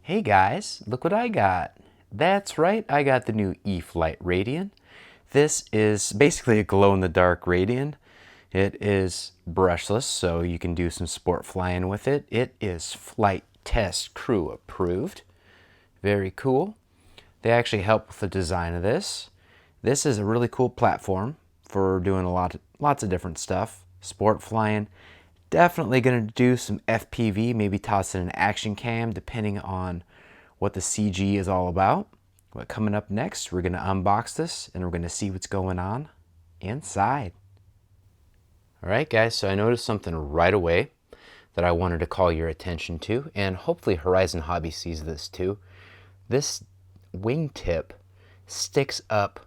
Hey guys, look what I got. That's right, I got the new E-flite Radian. This is basically a glow-in-the-dark Radian. It is brushless, so you can do some sport flying with it. It is flight test crew approved. Very cool. They actually help with the design of this. This is a really cool platform for doing lots of different stuff. Sport flying. Definitely going to do some FPV, maybe toss in an action cam depending on what the CG is all about. But coming up next, we're going to unbox this and we're going to see what's going on inside. All right, guys, so I noticed something right away that I wanted to call your attention to, and hopefully Horizon Hobby sees this too. This wingtip sticks up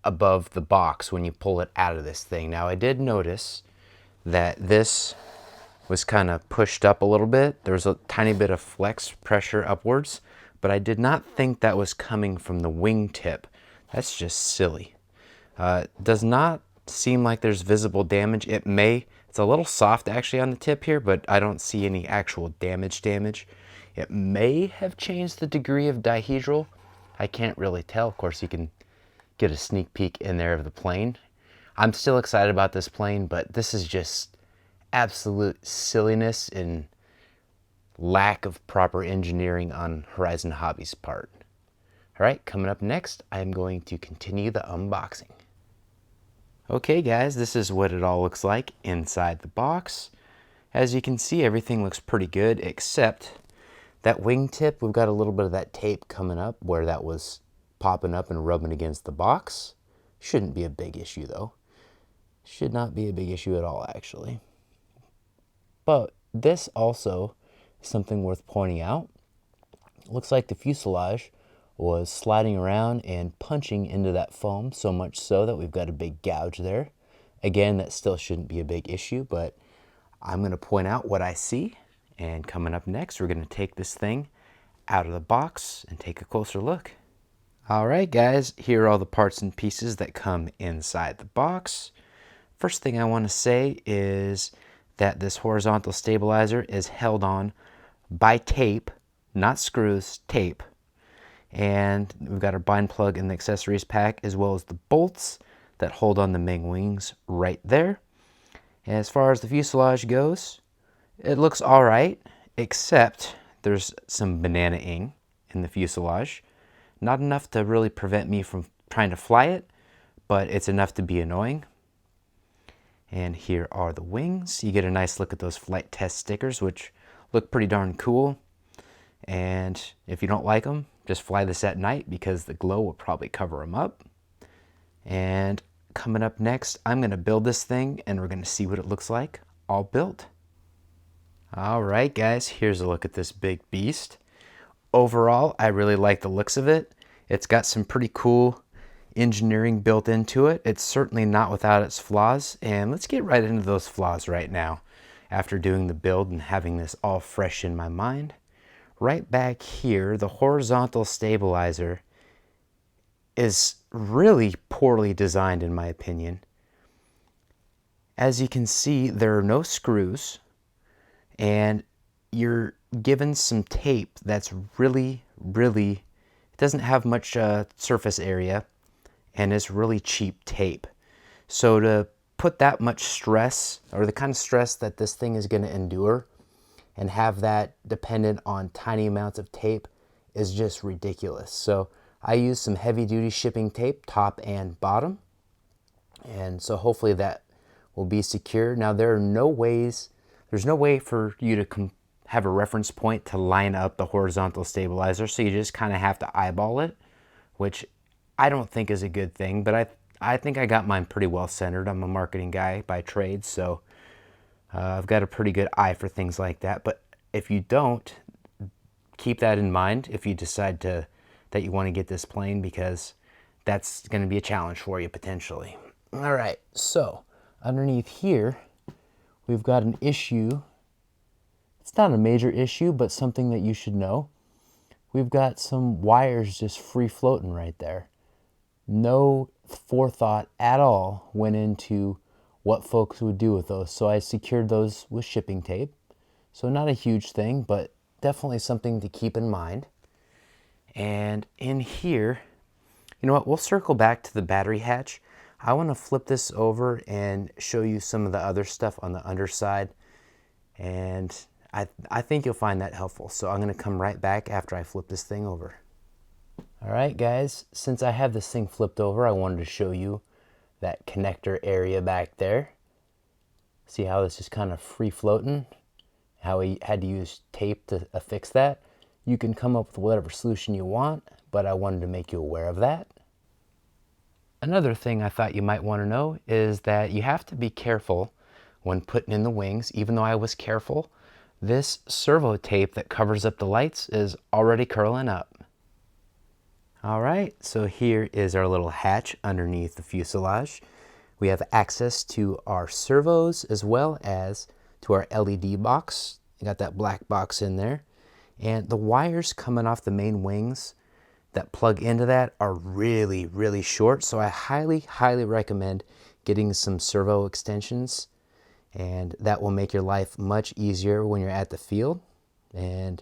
above the box when you pull it out of this thing. Now, I did notice that this was kind of pushed up a little bit. There was a tiny bit of flex pressure upwards, but I did not think that was coming from the wingtip. That's just silly. Does not seem like there's visible damage. It's a little soft actually on the tip here, but I don't see any actual damage. It may have changed the degree of dihedral. I can't really tell. Of course, you can get a sneak peek in there of the plane. I'm still excited about this plane, but this is just absolute silliness and lack of proper engineering on Horizon Hobby's part. All right, coming up next, I'm going to continue the unboxing. Okay guys, this is what it all looks like inside the box. As you can see, everything looks pretty good except that wingtip. We've got a little bit of that tape coming up where that was popping up and rubbing against the box. Shouldn't be a big issue though. Should not be a big issue at all actually. But this also is something worth pointing out. It looks like the fuselage was sliding around and punching into that foam, so much so that we've got a big gouge there. Again, that still shouldn't be a big issue, but I'm going to point out what I see. And coming up next, we're going to take this thing out of the box and take a closer look. All right, guys, here are all the parts and pieces that come inside the box. First thing I want to say is that this horizontal stabilizer is held on by tape, not screws, tape. And we've got our bind plug in the accessories pack, as well as the bolts that hold on the main wings right there. And as far as the fuselage goes, it looks all right, except there's some banana-ing in the fuselage. Not enough to really prevent me from trying to fly it, but it's enough to be annoying. And here are the wings. You get a nice look at those flight test stickers, which look pretty darn cool. And if you don't like them, just fly this at night because the glow will probably cover them up. And coming up next, I'm going to build this thing and we're going to see what it looks like all built. All right, guys, here's a look at this big beast. Overall, I really like the looks of it. It's got some pretty cool engineering built into it. It's certainly not without its flaws, and let's get right into those flaws right now. After doing the build and having this all fresh in my mind, right back here, the horizontal stabilizer is really poorly designed in my opinion. As you can see, there are no screws, and you're given some tape that's really, it doesn't have much surface area, and it's really cheap tape. So to put that much stress, or the kind of stress that this thing is going to endure, and have that dependent on tiny amounts of tape is just ridiculous. So I use some heavy duty shipping tape, top and bottom, and so hopefully that will be secure. Now there's no way for you to have a reference point to line up the horizontal stabilizer, so you just kind of have to eyeball it, which I don't think is a good thing, but I think I got mine pretty well centered. I'm a marketing guy by trade, so I've got a pretty good eye for things like that. But if you don't, keep that in mind if you decide that you want to get this plane, because that's going to be a challenge for you potentially. All right, so underneath here, we've got an issue. It's not a major issue, but something that you should know. We've got some wires just free floating right there. No forethought at all went into what folks would do with those. So I secured those with shipping tape. So not a huge thing, but definitely something to keep in mind. And in here, you know what, we'll circle back to the battery hatch. I want to flip this over and show you some of the other stuff on the underside. And I think you'll find that helpful. So I'm going to come right back after I flip this thing over. All right, guys, since I have this thing flipped over, I wanted to show you that connector area back there. See how this is kind of free floating? How we had to use tape to affix that. You can come up with whatever solution you want, but I wanted to make you aware of that. Another thing I thought you might want to know is that you have to be careful when putting in the wings. Even though I was careful, this servo tape that covers up the lights is already curling up. All right, so here is our little hatch underneath the fuselage. We have access to our servos as well as to our LED box. You got that black box in there. And the wires coming off the main wings that plug into that are really, really short. So I highly, highly recommend getting some servo extensions, and that will make your life much easier when you're at the field. And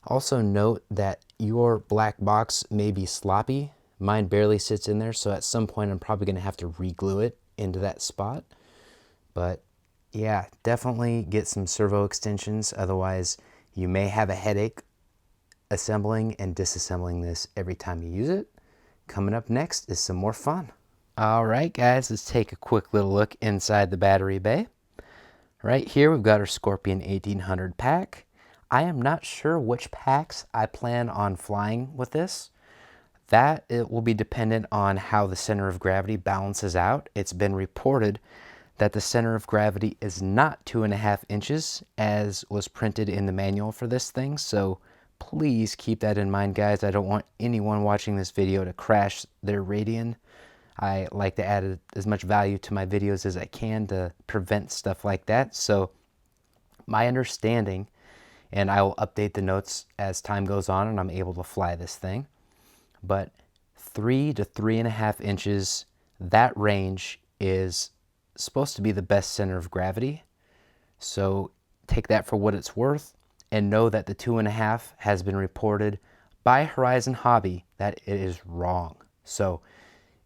also note that your black box may be sloppy. Mine barely sits in there, so at some point I'm probably going to have to re-glue it into that spot. But yeah, definitely get some servo extensions, otherwise you may have a headache assembling and disassembling this every time you use it. Coming up next is some more fun. All right, guys, let's take a quick little look inside the battery bay. Right here we've got our Scorpion 1800 pack. I am not sure which packs I plan on flying with this. That it will be dependent on how the center of gravity balances out. It's been reported that the center of gravity is not 2.5 inches as was printed in the manual for this thing. So please keep that in mind, guys. I don't want anyone watching this video to crash their Radian. I like to add as much value to my videos as I can to prevent stuff like that. So my understanding, and I will update the notes as time goes on and I'm able to fly this thing, but 3 to 3.5 inches, that range is supposed to be the best center of gravity. So take that for what it's worth, and know that the 2.5 has been reported by Horizon Hobby that it is wrong. So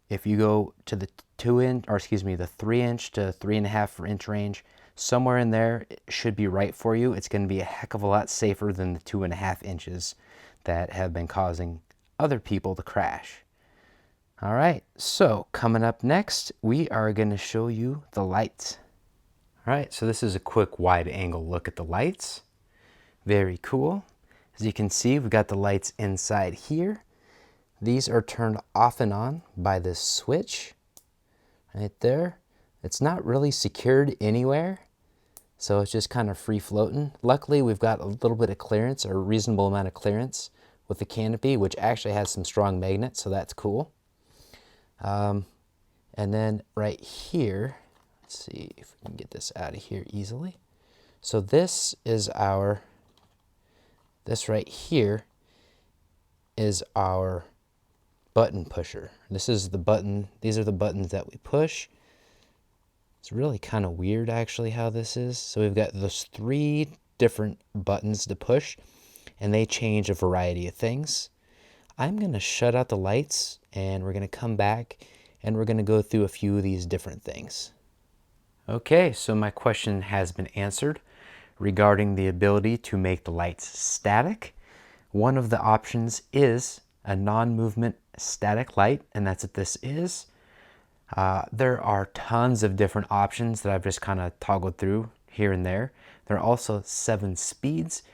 if you go to the 3 inch to 3.5 inch range, somewhere in there it should be right for you. It's going to be a heck of a lot safer than the 2.5 inches that have been causing other people to crash. All right, so coming up next, we are going to show you the lights. All right, so this is a quick wide angle look at the lights. Very cool. As you can see, we've got the lights inside here. These are turned off and on by this switch right there. It's not really secured anywhere, so it's just kind of free floating. Luckily, we've got a little bit of clearance, or a reasonable amount of clearance with the canopy, which actually has some strong magnets, so that's cool. And then right here, let's see if we can get this out of here easily. So this right here is our button pusher. This is the button, these are the buttons that we push. It's really kind of weird actually how this is. So we've got those 3 different buttons to push, and they change a variety of things. I'm going to shut out the lights and we're going to come back and we're going to go through a few of these different things. Okay, so my question has been answered regarding the ability to make the lights static. One of the options is a non-movement static light, and that's what this is. There are tons of different options that I've just kind of toggled through here and there. There are also 7 speeds.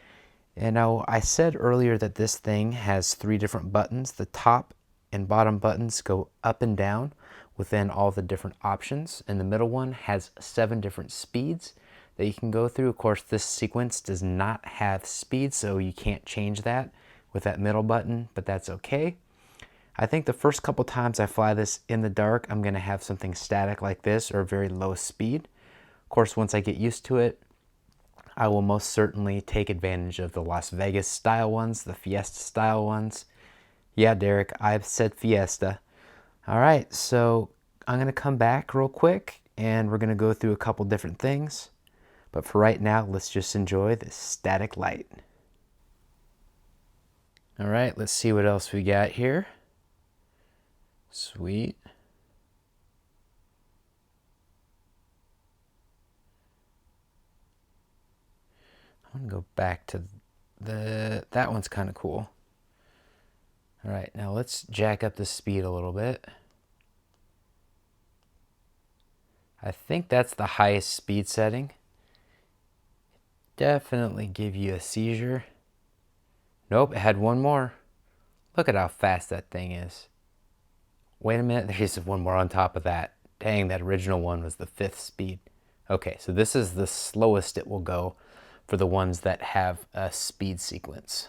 And now I said earlier that this thing has 3 different buttons. The top and bottom buttons go up and down within all the different options. And the middle one has 7 different speeds that you can go through. Of course, this sequence does not have speed, so you can't change that with that middle button, but that's okay. I think the first couple times I fly this in the dark, I'm going to have something static like this or very low speed. Of course, once I get used to it, I will most certainly take advantage of the Las Vegas style ones, the Fiesta style ones. Yeah, Derek, I've said Fiesta. All right, so I'm going to come back real quick and we're going to go through a couple different things. But for right now, let's just enjoy this static light. All right, let's see what else we got here. Sweet. I'm gonna go back to that one's kind of cool. All right, now let's jack up the speed a little bit. I think that's the highest speed setting. Definitely give you a seizure. Nope, it had one more. Look at how fast that thing is. Wait a minute, there's one more on top of that. Dang, that original one was the 5th speed. Okay, so this is the slowest it will go for the ones that have a speed sequence.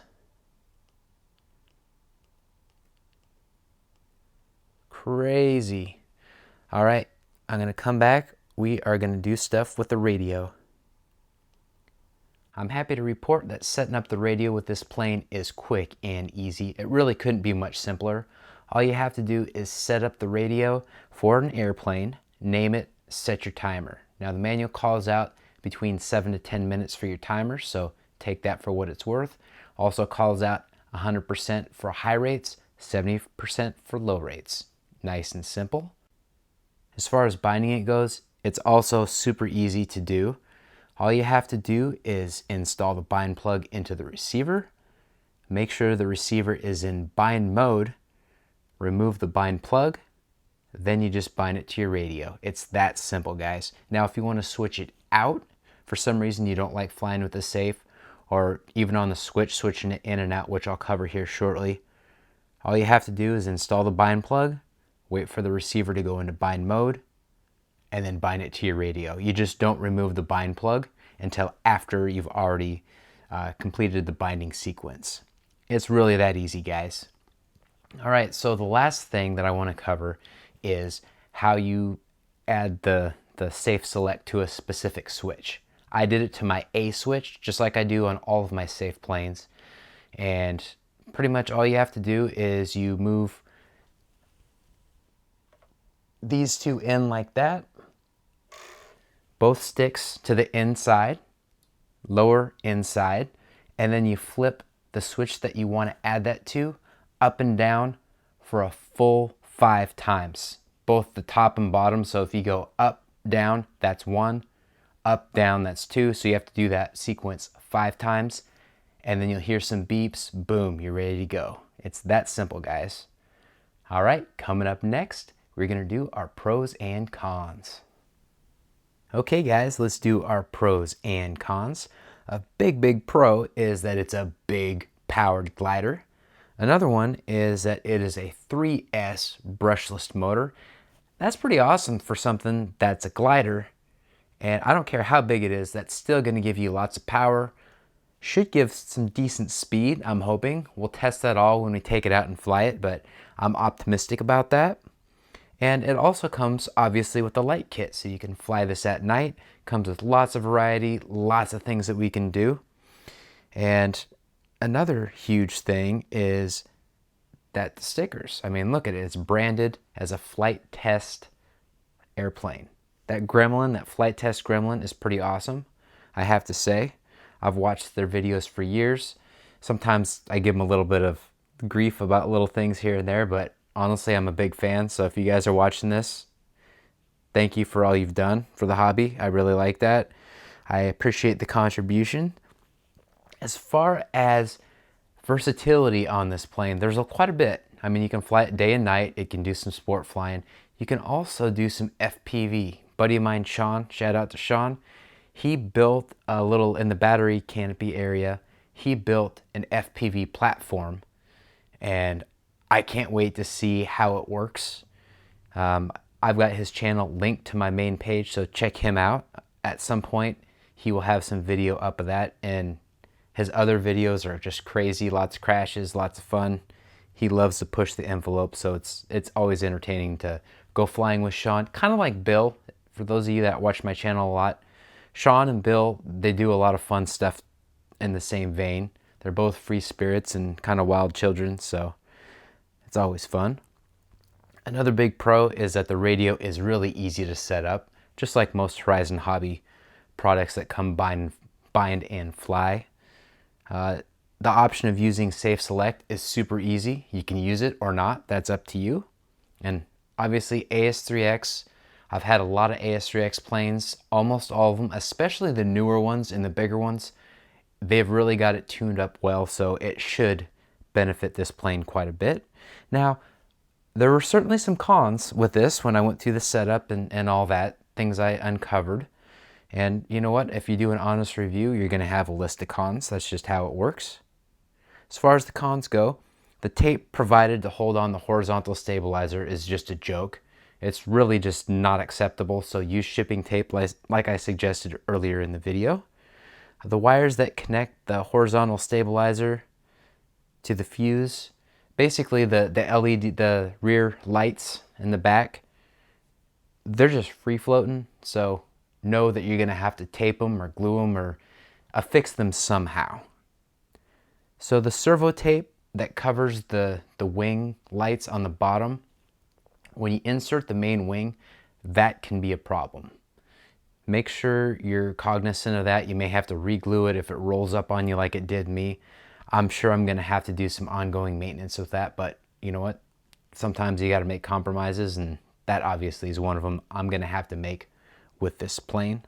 Crazy. All right, I'm gonna come back. We are gonna do stuff with the radio. I'm happy to report that setting up the radio with this plane is quick and easy. It really couldn't be much simpler. All you have to do is set up the radio for an airplane, name it, set your timer. Now the manual calls out between 7 to 10 minutes for your timer, so take that for what it's worth. Also calls out 100% for high rates, 70% for low rates. Nice and simple. As far as binding it goes, it's also super easy to do. All you have to do is install the bind plug into the receiver, make sure the receiver is in bind mode, remove the bind plug, then you just bind it to your radio. It's that simple, guys. Now, if you want to switch it out, for some reason you don't like flying with the safe, or even on the switch, switching it in and out, which I'll cover here shortly, all you have to do is install the bind plug, wait for the receiver to go into bind mode, and then bind it to your radio. You just don't remove the bind plug until after you've already completed the binding sequence. It's really that easy, guys. All right, so the last thing that I want to cover is how you add the safe select to a specific switch. I did it to my A switch, just like I do on all of my safe planes. And pretty much all you have to do is you move these two in like that, both sticks to the inside, lower inside, and then you flip the switch that you want to add that to up and down for a full 5 times, both the top and bottom. So if you go up, down, that's 1, up, down, that's 2. So you have to do that sequence 5 times, and then you'll hear some beeps, boom, you're ready to go. It's that simple, guys. All right, coming up next, we're gonna do our pros and cons. Okay guys, let's do our pros and cons. A big pro is that it's a big powered glider. Another one is that it is a 3S brushless motor. That's pretty awesome for something that's a glider. And I don't care how big it is, that's still gonna give you lots of power. Should give some decent speed, I'm hoping. We'll test that all when we take it out and fly it, but I'm optimistic about that. And it also comes obviously with the light kit, so you can fly this at night. Comes with lots of variety, lots of things that we can do. And another huge thing is that the stickers. I mean, look at it. It's branded as a flight test airplane. That Gremlin, that flight test Gremlin is pretty awesome, I have to say. I've watched their videos for years. Sometimes I give them a little bit of grief about little things here and there, but honestly, I'm a big fan, so if you guys are watching this, thank you for all you've done for the hobby. I really like that. I appreciate the contribution. As far as versatility on this plane, there's quite a bit. I mean, you can fly it day and night. It can do some sport flying. You can also do some FPV. Buddy of mine, Sean, shout out to Sean. He built a little, in the battery canopy area, he built an FPV platform, and I can't wait to see how it works. I've got his channel linked to my main page, so check him out. At some point, he will have some video up of that, and his other videos are just crazy. Lots of crashes, lots of fun. He loves to push the envelope, so it's always entertaining to go flying with Sean. Kind of like Bill, for those of you that watch my channel a lot. Sean and Bill, they do a lot of fun stuff in the same vein. They're both free spirits and kind of wild children, so it's always fun. Another big pro is that the radio is really easy to set up, just like most Horizon Hobby products that come bind and fly. The the option of using Safe Select is super easy. You can use it or not, that's up to you. And obviously AS3X, I've had a lot of AS3X planes, almost all of them, especially the newer ones and the bigger ones. They've really got it tuned up well, so it should benefit this plane quite a bit. Now, there were certainly some cons with this when I went through the setup and all that, things I uncovered. And you know what? If you do an honest review, you're going to have a list of cons. That's just how it works. As far as the cons go, the tape provided to hold on the horizontal stabilizer is just a joke. It's really just not acceptable, so use shipping tape like I suggested earlier in the video. The wires that connect the horizontal stabilizer to the fuse, basically the LED, the rear lights in the back, they're just free floating, so know that you're going to have to tape them or glue them or affix them somehow. So the servo tape that covers the wing lights on the bottom, when you insert the main wing, that can be a problem. Make sure you're cognizant of that. You may have to re-glue it if it rolls up on you like it did me. I'm sure I'm going to have to do some ongoing maintenance with that, but you know what? Sometimes you got to make compromises, and that obviously is one of them I'm going to have to make with this plane.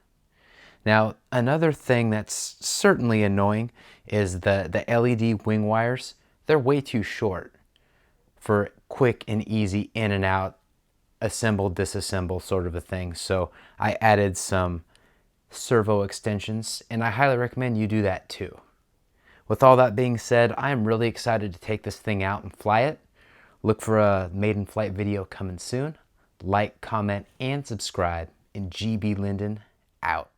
Now, another thing that's certainly annoying is the LED wing wires. They're way too short for quick and easy in and out, assemble, disassemble sort of a thing. So I added some servo extensions, and I highly recommend you do that too. With all that being said, I am really excited to take this thing out and fly it. Look for a maiden flight video coming soon. Like, comment, and subscribe. And GB Linden out.